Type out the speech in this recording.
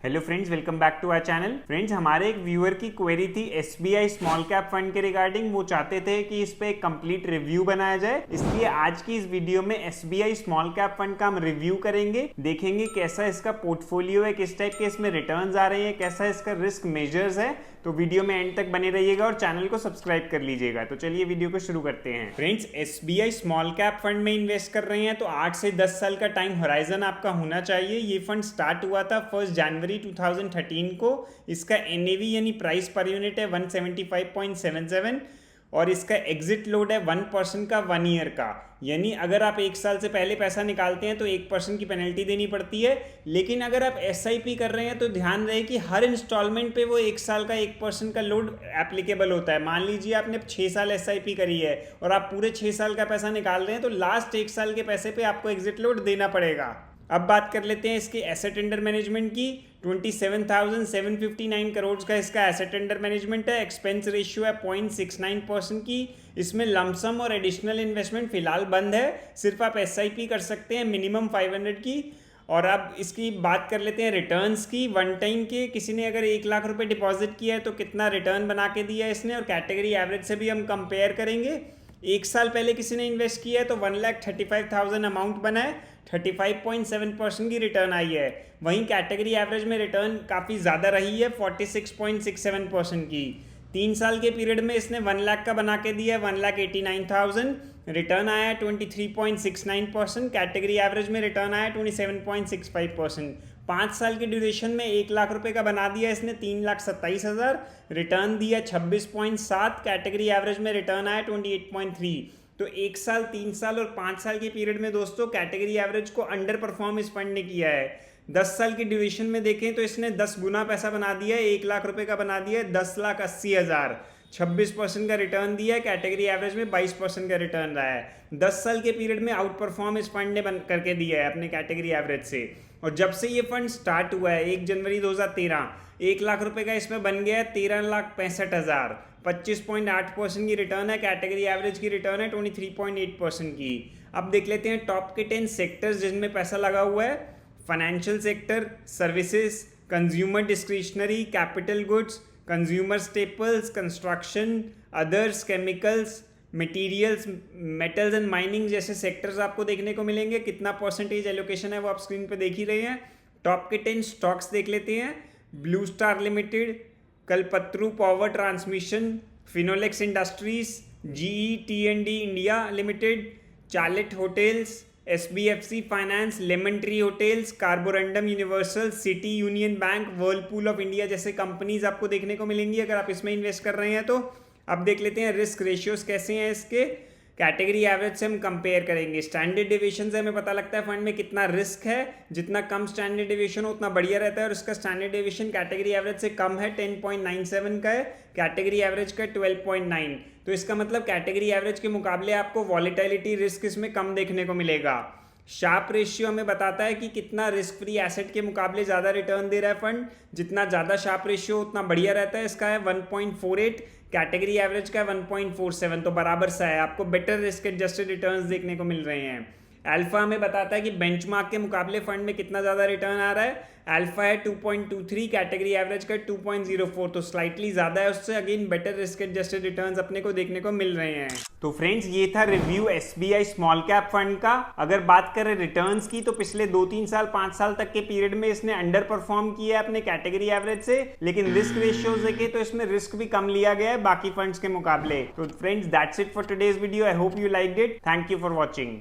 Hello friends, welcome back to our channel. Friends, हमारे एक viewer की क्वेरी थी एसबीआई स्मॉल कैप फंड के रिगार्डिंग। वो चाहते थे कि इस पे एक कंप्लीट रिव्यू बनाया जाए, इसलिए आज की इस वीडियो में एसबीआई स्मॉल कैप फंड का हम रिव्यू करेंगे। देखेंगे कैसा इसका पोर्टफोलियो है, किस टाइप के इसमें रिटर्न्स आ रहे हैं, कैसा इसका रिस्क मेजर्स है। तो वीडियो में एंड तक बने रहिएगा और चैनल को सब्सक्राइब कर लीजिएगा। तो चलिए वीडियो को शुरू करते हैं। Friends, SBI small cap fund में इन्वेस्ट कर रहे हैं तो 8 से 10 साल का टाइम होराइजन आपका होना चाहिए। ये फंड स्टार्ट हुआ था 1 जनवरी 2013 को। इसका एनएवी यानी प्राइस पर यूनिट है 175.77 और इसका एग्जिट लोड है 1% का 1 ईयर का। यानी अगर आप 1 साल से पहले पैसा निकालते हैं तो 1% की पेनल्टी देनी पड़ती है। लेकिन अगर आप एसआईपी कर रहे हैं तो ध्यान रहे कि हर इंस्टॉलमेंट पे वो 1 साल का 1% का लोड एप्लीकेबल होता है। मान लीजिए आपने 6 साल एसआईपी करी है और आप पूरे 6 साल का पैसा निकाल रहे हैं तो लास्ट 1 साल के पैसे पे आपको एग्जिट लोड देना पड़ेगा। अब बात कर लेते हैं इसके एसेट अंडर मैनेजमेंट की। 27,759 करोड़ का इसका एसेट अंडर मैनेजमेंट है। एक्सपेंस रेशियो है 0.69% की। इसमें लमसम और एडिशनल इन्वेस्टमेंट फिलहाल बंद है, सिर्फ आप एसआईपी कर सकते हैं मिनिमम 500 की। और अब इसकी बात कर लेते हैं रिटर्न्स की। वन टाइम के किसी ने अगर 1 लाख रुपए डिपॉजिट किया है तो कितना रिटर्न बना के दिया है इसने, और कैटेगरी एवरेज से भी हम कंपेयर करेंगे। 1 साल पहले किसी ने इन्वेस्ट किया है तो 1,35,000 अमाउंट बना है, 35.7% की रिटर्न आई है। वहीं कैटेगरी एवरेज में रिटर्न काफ़ी ज़्यादा रही है, 46.67% की। 3 साल के पीरियड में इसने 1 लाख का बना के दिया है, 1,89,000 रिटर्न आया है 23.69%। कैटेगरी एवरेज में रिटर्न आया 27.65%। 5 साल की ड्यूरेशन में 1 लाख रुपए का बना दिया इसने, 3,27,000 रिटर्न दिया 26.7। कैटेगरी एवरेज में रिटर्न आया 28.3। तो 1 साल, 3 साल और 5 साल के पीरियड में दोस्तों कैटेगरी एवरेज को अंडर परफॉर्म इस फंड ने किया है। 10 साल की ड्यूरेशन में देखें तो इसने 10 गुना पैसा बना दिया है। 1 लाख रुपए का बना दिया है 10,80,000, 26% का रिटर्न दिया है। कैटेगरी एवरेज में 22% का रिटर्न रहा है। 10 साल के पीरियड में आउट परफॉर्म इस फंड ने करके दिया है अपने कैटेगरी एवरेज से। और जब से ये फंड स्टार्ट हुआ है 1 जनवरी 2013, 1 लाख रुपए का इसमें बन गया है 13,65,000, 25.8% की रिटर्न है। कैटेगरी एवरेज की रिटर्न है 23.8% की। अब देख लेते हैं टॉप के 10 सेक्टर्स जिनमें पैसा लगा हुआ है। Financial sector, services, consumer discretionary, capital goods, consumer staples, construction, others, chemicals, materials, metals and mining जैसे सेक्टर्स आपको देखने को मिलेंगे। कितना परसेंटेज एलोकेशन है वो आप स्क्रीन पे देख ही रहे हैं। टॉप के 10 स्टॉक्स देख लेते हैं। Blue Star Limited, Kalpataru Power Transmission, Finolex Industries, GE टी&डी India Limited, Chalet Hotels, SBFC Finance, Lemon Tree Hotels, Carborundum Universal, City Union Bank, Whirlpool of India जैसे कंपनीज आपको देखने को मिलेंगी अगर आप इसमें इन्वेस्ट कर रहे हैं तो। अब देख लेते हैं रिस्क रेशियोज कैसे हैं इसके। कैटेगरी एवरेज से हम कंपेयर करेंगे। स्टैंडर्ड डेविएशन से हमें पता लगता है फंड में कितना रिस्क है। जितना कम स्टैंडर्ड डेविएशन हो उतना बढ़िया रहता है, और इसका स्टैंडर्ड डेविएशन कैटेगरी एवरेज से कम है, 10.97 का है। कैटेगरी एवरेज का 12.9। तो इसका मतलब कैटेगरी एवरेज के मुकाबले आपको वॉलेटिलिटी रिस्क इसमें कम देखने को मिलेगा। शार्प रेशियो हमें बताता है कि कितना रिस्क फ्री एसेट के मुकाबले ज़्यादा रिटर्न दे रहा है फंड। जितना ज़्यादा शार्प रेशियो उतना बढ़िया रहता है। इसका है 1.48, कैटेगरी एवरेज का 1.47, तो बराबर सा है। आपको बेटर रिस्क एडजस्टेड रिटर्न्स देखने को मिल रहे हैं। अल्फा हमें बताता है कि बेंचमार्क के मुकाबले फंड में कितना ज़्यादा रिटर्न आ रहा है। अल्फा है 2.23, कैटेगरी एवरेज का 2.04, तो स्लाइटली ज़्यादा है उससे। Again better risk adjusted returns अपने को देखने को मिल रहे हैं। तो फ्रेंड्स, ये था review SBI small cap fund का। अगर बात करें रिटर्न्स की तो पिछले 2-3 साल, 5 साल तक के पीरियड में इसने अंडर परफॉर्म किया है अपने कैटेगरी एवरेज से। लेकिन रिस्क रेशियोज देखे तो इसमें रिस्क भी कम लिया गया है बाकी फंड्स के मुकाबले। तो friends, that's it for today's video. I hope you liked it. Thank you for watching.